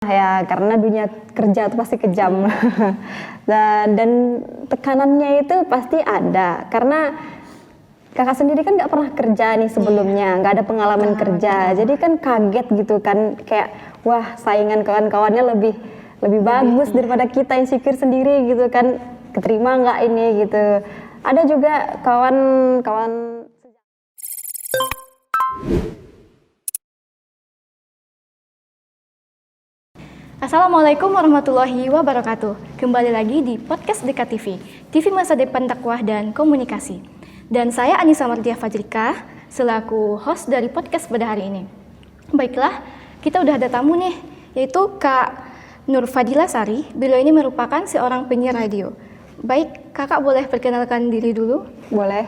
Ya, karena dunia kerja itu pasti kejam. Dan tekanannya itu pasti ada, karena kakak sendiri kan nggak pernah kerja nih sebelumnya, nggak ada pengalaman kerja, jadi kan kaget gitu kan, kayak wah saingan kawan-kawannya lebih bagus daripada kita insecure sendiri gitu kan, keterima nggak ini gitu. Ada juga kawan-kawan. Assalamualaikum warahmatullahi wabarakatuh. Kembali lagi di podcast Deka TV, TV Masa Depan Dakwah dan Komunikasi. Dan saya Anissa Mardia Fajrika, selaku host dari podcast pada hari ini. Baiklah, kita udah ada tamu nih, yaitu Kak Nur Fadila Sari. Beliau ini merupakan seorang penyiar radio. Baik, kakak boleh perkenalkan diri dulu? Boleh.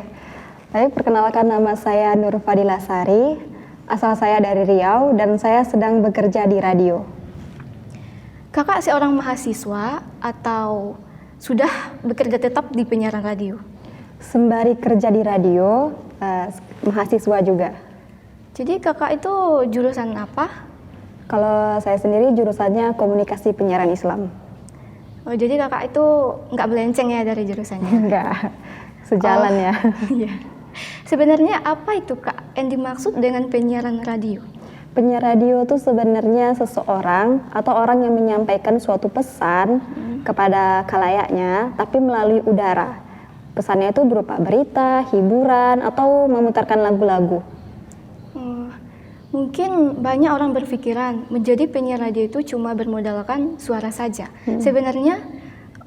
Saya perkenalkan, nama saya Nur Fadila Sari, asal saya dari Riau dan saya sedang bekerja di radio. Kakak seorang mahasiswa atau sudah bekerja tetap di penyiaran radio? Sembari kerja di radio, mahasiswa juga. Jadi kakak itu jurusan apa? Kalau saya sendiri jurusannya komunikasi penyiaran Islam. Oh, jadi kakak itu nggak melenceng ya dari jurusannya? Enggak, sejalan ya. Iya. Sebenarnya apa itu Kak yang dimaksud dengan penyiaran radio? Penyiar radio itu sebenarnya seseorang atau orang yang menyampaikan suatu pesan kepada khalayaknya, tapi melalui udara. Pesannya itu berupa berita, hiburan, atau memutarkan lagu-lagu. Mungkin banyak orang berpikiran menjadi penyiar radio itu cuma bermodalkan suara saja. Sebenarnya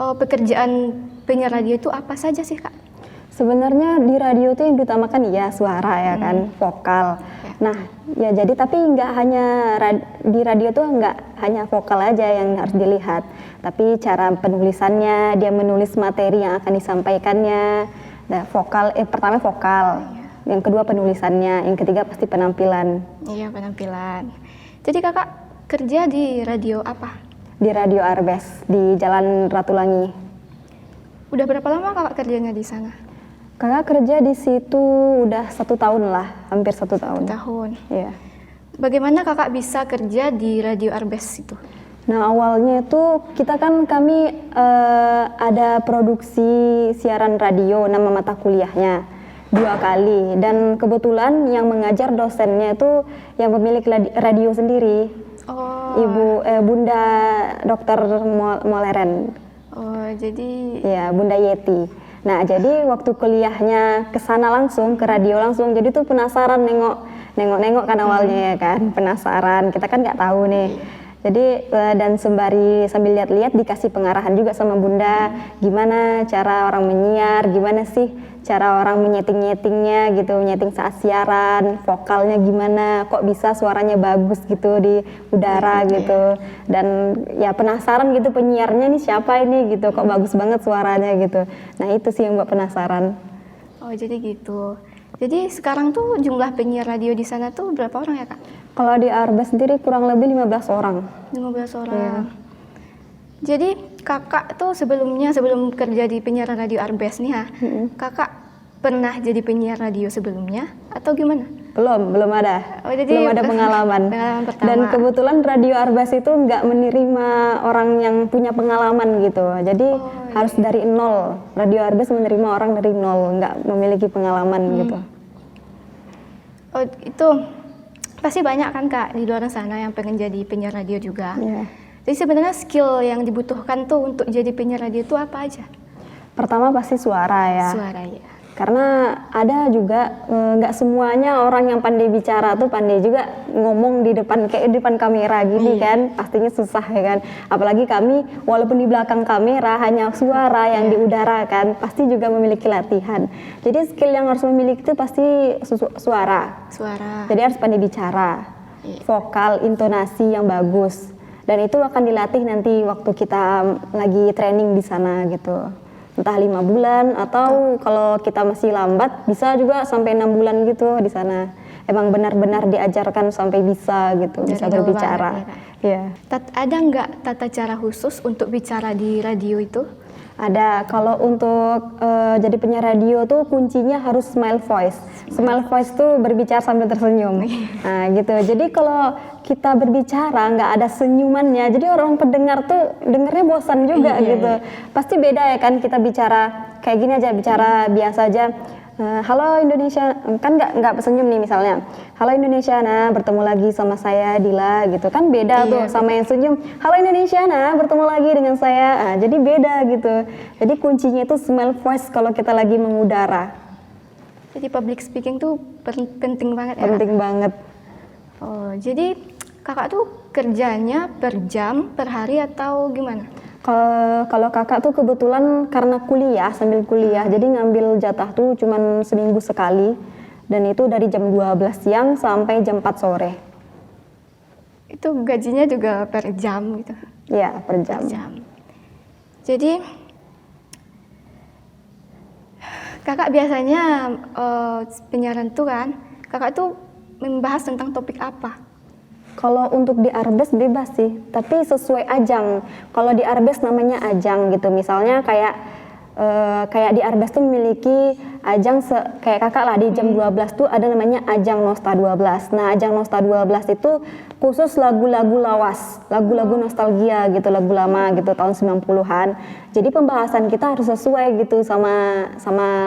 pekerjaan penyiar radio itu apa saja sih Kak? Sebenarnya di radio itu yang diutamakan ya suara ya kan, vokal. Nah, ya jadi tapi nggak hanya di radio tuh nggak hanya vokal aja yang harus dilihat, tapi cara penulisannya, dia menulis materi yang akan disampaikannya. Nah, pertama vokal, yang kedua penulisannya, yang ketiga pasti penampilan. Iya, penampilan. Jadi kakak kerja di radio apa? Di Radio Arbes di Jalan Ratulangi. Udah berapa lama kakak kerjanya di sana? Kakak kerja di situ udah 1 tahun lah, hampir 1 tahun. 1 tahun. Iya. Bagaimana kakak bisa kerja di Radio Arbes itu? Nah, awalnya itu kami ada produksi siaran radio, nama mata kuliahnya 2 kali, dan kebetulan yang mengajar dosennya itu yang pemilik radio sendiri. Bunda Dr. Moleren. Oh, jadi ya, Bunda Yeti. Nah, jadi waktu kuliahnya ke sana langsung, ke radio langsung, jadi tuh penasaran nengok kan awalnya ya kan, penasaran, kita kan nggak tahu nih. Jadi dan sambil lihat-lihat dikasih pengarahan juga sama Bunda, gimana cara orang menyiar, gimana sih cara orang menyeting-nyetingnya gitu, menyeting saat siaran, vokalnya gimana, kok bisa suaranya bagus gitu di udara gitu. Dan ya penasaran gitu, penyiarnya nih siapa ini gitu, kok bagus banget suaranya gitu. Nah, itu sih yang buat penasaran. Oh, jadi gitu. Jadi sekarang tuh jumlah penyiar radio di sana tuh berapa orang ya Kak? Kalau di Arbes sendiri kurang lebih 15 orang. 15 orang. Iya. Jadi kakak tuh sebelum kerja di penyiaran radio Arbes nih ya, kakak pernah jadi penyiar radio sebelumnya atau gimana? Belum ada. Oh, jadi belum ada pengalaman. Pengalaman pertama. Dan kebetulan Radio Arbes itu nggak menerima orang yang punya pengalaman gitu. Jadi harus dari nol. Radio Arbes menerima orang dari nol, nggak memiliki pengalaman gitu. Oh, itu pasti banyak kan Kak di luar sana yang pengen jadi penyiar radio juga. Yeah. Jadi sebenarnya skill yang dibutuhkan tuh untuk jadi penyiar radio itu apa aja? Pertama pasti suara ya. Suara ya. Karena ada juga nggak semuanya orang yang pandai bicara tuh pandai juga ngomong di depan kayak di depan kamera gini kan, pastinya susah ya kan. Apalagi kami walaupun di belakang kamera hanya suara yang diudarakan, pasti juga memiliki latihan. Jadi skill yang harus memiliki itu pasti suara. Jadi harus pandai bicara, vokal, intonasi yang bagus, dan itu akan dilatih nanti waktu kita lagi training di sana gitu. Entah 5 bulan atau kalau kita masih lambat bisa juga sampai 6 bulan gitu di sana. Emang benar-benar diajarkan sampai bisa gitu, bisa berbicara. Ya. Ada nggak tata cara khusus untuk bicara di radio itu? Ada. Kalau untuk jadi penyiar radio tuh kuncinya harus smile voice. Smile voice tuh berbicara sambil tersenyum. Nah gitu. Jadi kalau kita berbicara nggak ada senyumannya, jadi orang pendengar tuh dengernya bosan juga gitu. Pasti beda ya kan kita bicara kayak gini aja, bicara biasa aja. Halo Indonesia, kan nggak senyum nih misalnya. Halo Indonesia, nah bertemu lagi sama saya Dila gitu kan beda tuh sama yang senyum. Halo Indonesia, nah bertemu lagi dengan saya. Nah, jadi beda gitu. Jadi kuncinya itu smile voice kalau kita lagi mengudara. Jadi public speaking tuh penting banget ya? Penting banget. Oh, jadi kakak tuh kerjanya per jam, per hari atau gimana? Kalau kakak tuh kebetulan karena kuliah, sambil kuliah, jadi ngambil jatah tuh cuman seminggu sekali. Dan itu dari jam 12 siang sampai jam 4 sore. Itu gajinya juga per jam gitu? Iya, per jam. Jadi, kakak biasanya penyiaran tuh kan, kakak tuh membahas tentang topik apa? Kalau untuk di Arbes bebas sih, tapi sesuai ajang. Kalau di Arbes namanya ajang gitu, misalnya kayak di Arbes tuh memiliki ajang kayak kakak lah di jam 12 tuh ada namanya ajang Nosta 12. Nah ajang Nosta 12 itu khusus lagu-lagu lawas, lagu-lagu nostalgia gitu, lagu lama gitu tahun 90-an. Jadi pembahasan kita harus sesuai gitu sama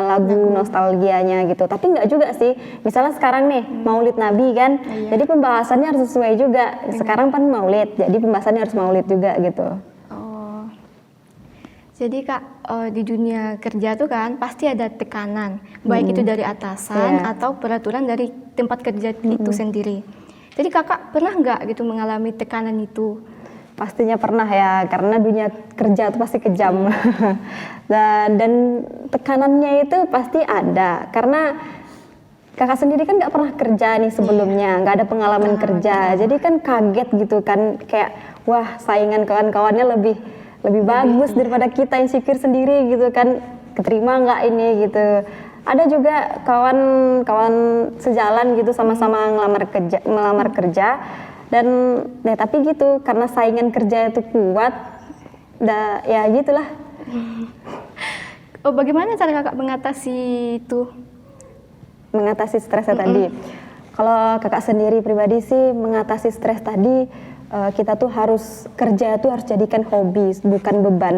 lagu nostalgianya gitu. Tapi nggak juga sih, misalnya sekarang nih Maulid Nabi kan, jadi pembahasannya harus sesuai juga. Sekarang kan Maulid, jadi pembahasannya harus Maulid juga gitu. Jadi kak, di dunia kerja tuh kan pasti ada tekanan, baik itu dari atasan atau peraturan dari tempat kerja itu sendiri. Jadi kakak pernah nggak gitu mengalami tekanan itu? Pastinya pernah ya, karena dunia kerja itu pasti kejam. Dan tekanannya itu pasti ada, karena kakak sendiri kan nggak pernah kerja nih sebelumnya, nggak ada pengalaman kerja, jadi kan kaget gitu kan, kayak wah saingan kawan-kawannya lebih bagus daripada kita insecure sendiri gitu kan, keterima nggak ini gitu. Ada juga kawan-kawan sejalan gitu sama-sama melamar kerja dan ya tapi gitu karena saingan kerja itu kuat, ya gitulah. Oh, bagaimana cara kakak mengatasi itu? Mengatasi stresnya tadi. Kalau kakak sendiri pribadi sih mengatasi stres tadi, kita tuh harus kerja tuh harus jadikan hobi bukan beban.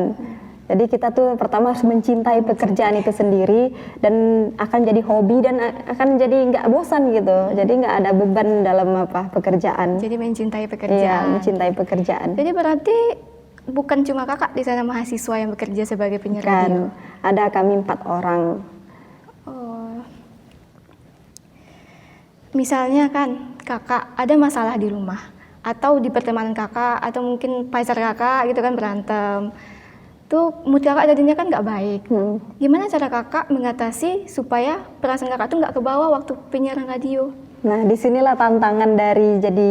Jadi kita tuh pertama harus mencintai pekerjaan itu sendiri dan akan jadi hobi dan akan jadi nggak bosan gitu. Jadi nggak ada beban dalam pekerjaan. Jadi mencintai pekerjaan. Iya, mencintai pekerjaan. Jadi berarti bukan cuma kakak di sana mahasiswa yang bekerja sebagai penyiar radio. Ada kami 4 orang. Oh. Misalnya kan kakak ada masalah di rumah atau di pertemanan kakak atau mungkin pacar kakak gitu kan berantem, tuh mood kakak jadinya kan nggak baik. Gimana cara kakak mengatasi supaya perasaan kakak tuh nggak kebawa waktu penyiaran radio? Nah disinilah tantangan dari jadi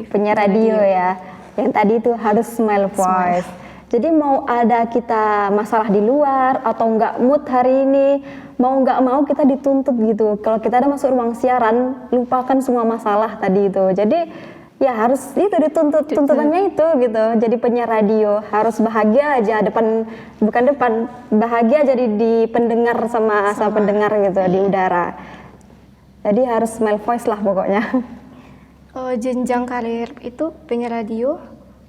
penyiar radio ya, yang tadi itu harus smile voice. Jadi mau ada kita masalah di luar atau nggak mood hari ini, mau nggak mau kita dituntut gitu. Kalau kita ada masuk ruang siaran, lupakan semua masalah tadi itu. Jadi ya harus itu dituntut, tuntutannya itu gitu. Jadi penyiar radio harus bahagia aja bahagia jadi di pendengar sama pendengar gitu di udara. Jadi harus smile voice lah pokoknya. Jenjang karir itu penyiar radio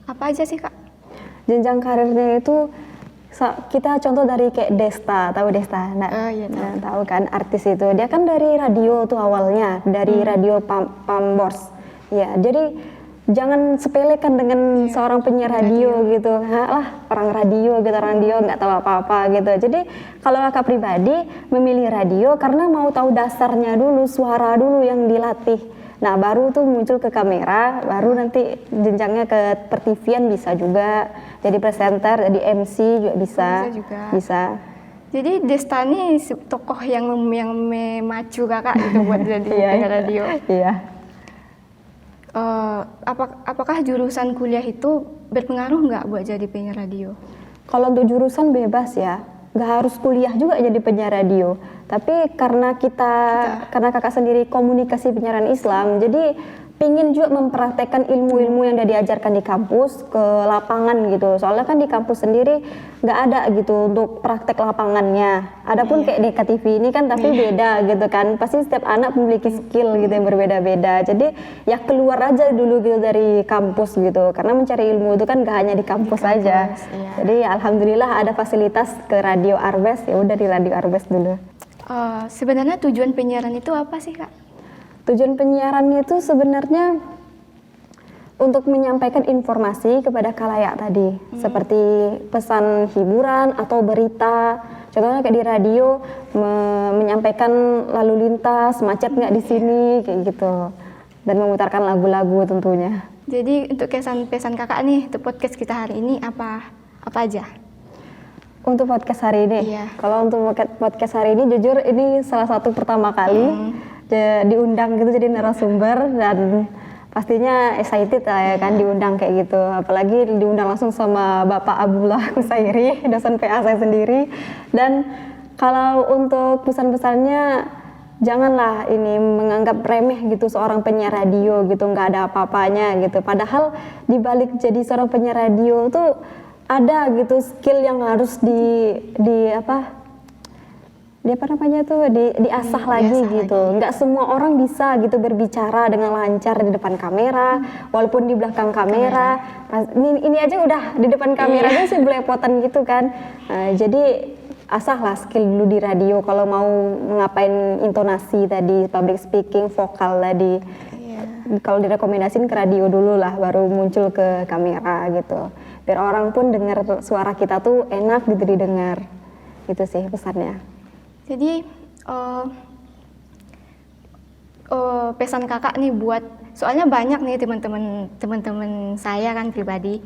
apa aja sih kak? Jenjang karirnya itu kita contoh dari kayak Desta, tahu Desta? Tahu kan artis itu. Dia kan dari radio tuh awalnya, dari radio Pambors. Ya, jadi jangan sepelekan dengan seorang penyiar radio gitu. Orang radio nggak tahu apa-apa gitu. Jadi kalau kakak pribadi memilih radio karena mau tahu dasarnya dulu, suara dulu yang dilatih. Nah, baru tuh muncul ke kamera, baru nanti jenjangnya ke pertivian bisa juga. Jadi presenter, jadi MC juga bisa. Bisa. Jadi Desta ini tokoh yang memacu kakak gitu buat jadi penyiar radio. Iya. Apakah jurusan kuliah itu berpengaruh nggak buat jadi penyiar radio? Kalau untuk jurusan bebas ya, nggak harus kuliah juga jadi penyiar radio. Tapi karena kakak sendiri komunikasi penyiaran Islam, jadi pingin juga mempraktekkan ilmu-ilmu yang udah diajarkan di kampus ke lapangan gitu. Soalnya kan di kampus sendiri nggak ada gitu untuk praktek lapangannya. Adapun kayak di KTV ini kan tapi beda gitu kan. Pasti setiap anak memiliki skill gitu yang berbeda-beda. Jadi ya keluar aja dulu gitu dari kampus gitu. Karena mencari ilmu itu kan nggak hanya di kampus aja. Iya. Jadi alhamdulillah ada fasilitas ke Radio Arbes, ya udah di Radio Arbes dulu. Sebenarnya tujuan penyiaran itu apa sih, Kak? Tujuan penyiarannya itu sebenarnya untuk menyampaikan informasi kepada khalayak tadi, seperti pesan hiburan atau berita. Contohnya kayak di radio menyampaikan lalu lintas, macet nggak di sini kayak gitu, dan memutarkan lagu-lagu tentunya. Jadi untuk pesan kakak nih untuk podcast kita hari ini apa aja? Untuk podcast hari ini, Iya. kalau untuk podcast hari ini jujur ini salah satu pertama kali diundang gitu jadi narasumber, dan pastinya excited lah ya kan diundang kayak gitu. Apalagi diundang langsung sama Bapak Abdullah Kusairi, dosen PA saya sendiri. Dan kalau untuk pesan-pesannya, janganlah ini menganggap remeh gitu seorang penyiar radio gitu, nggak ada apa-apanya gitu. Padahal dibalik jadi seorang penyiar radio tuh ada gitu skill yang harus diasah lagi gitu. Nggak semua orang bisa gitu berbicara dengan lancar di depan kamera, walaupun di belakang kamera. Ini aja udah di depan kamera aja sih belepotan gitu kan. Jadi asahlah skill dulu di radio kalau mau ngapain intonasi tadi, public speaking, vokal tadi. Kalau direkomendasiin ke radio dulu lah, baru muncul ke kamera gitu. Biar orang pun dengar suara kita tuh enak gitu didengar. Itu sih pesannya. Jadi pesan kakak nih buat, soalnya banyak nih teman-teman saya kan pribadi,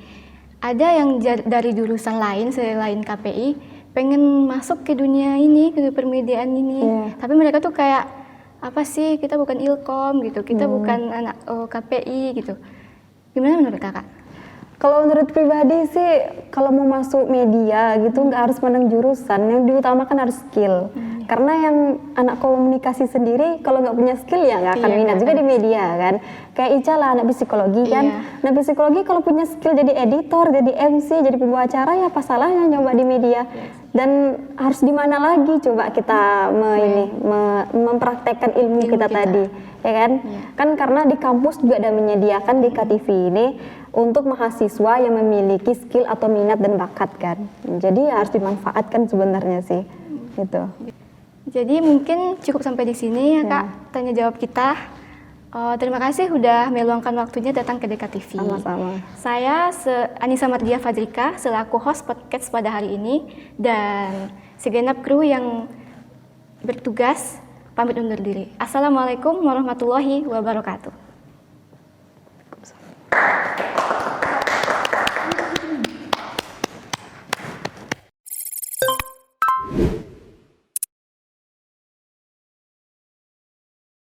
ada yang dari jurusan lain selain KPI pengen masuk ke dunia ini, ke permediaan ini, tapi mereka tuh kayak apa sih, kita bukan Ilkom gitu, kita bukan anak KPI gitu. Gimana menurut kakak? Kalau menurut pribadi sih, kalau mau masuk media gitu nggak harus pandang jurusan, yang diutamakan harus skill. Karena yang anak komunikasi sendiri kalau nggak punya skill ya nggak akan minat juga di media kan. Kayak Ica lah anak psikologi kan. Anak psikologi kalau punya skill jadi editor, jadi MC, jadi pembawa acara, ya apa salahnya nyoba di media. Dan harus di mana lagi coba kita mempraktekkan ilmu kita tadi, ya kan? Kan karena di kampus juga ada menyediakan di KTV ini untuk mahasiswa yang memiliki skill atau minat dan bakat kan. Jadi harus dimanfaatkan sebenarnya sih, gitu. Jadi mungkin cukup sampai di sini ya Kak, tanya jawab kita. Terima kasih sudah meluangkan waktunya datang ke DKTV. Sama-sama. Saya Anissa Mardia Fajrika selaku host podcast pada hari ini, dan segenap kru yang bertugas pamit undur diri. Assalamualaikum warahmatullahi wabarakatuh.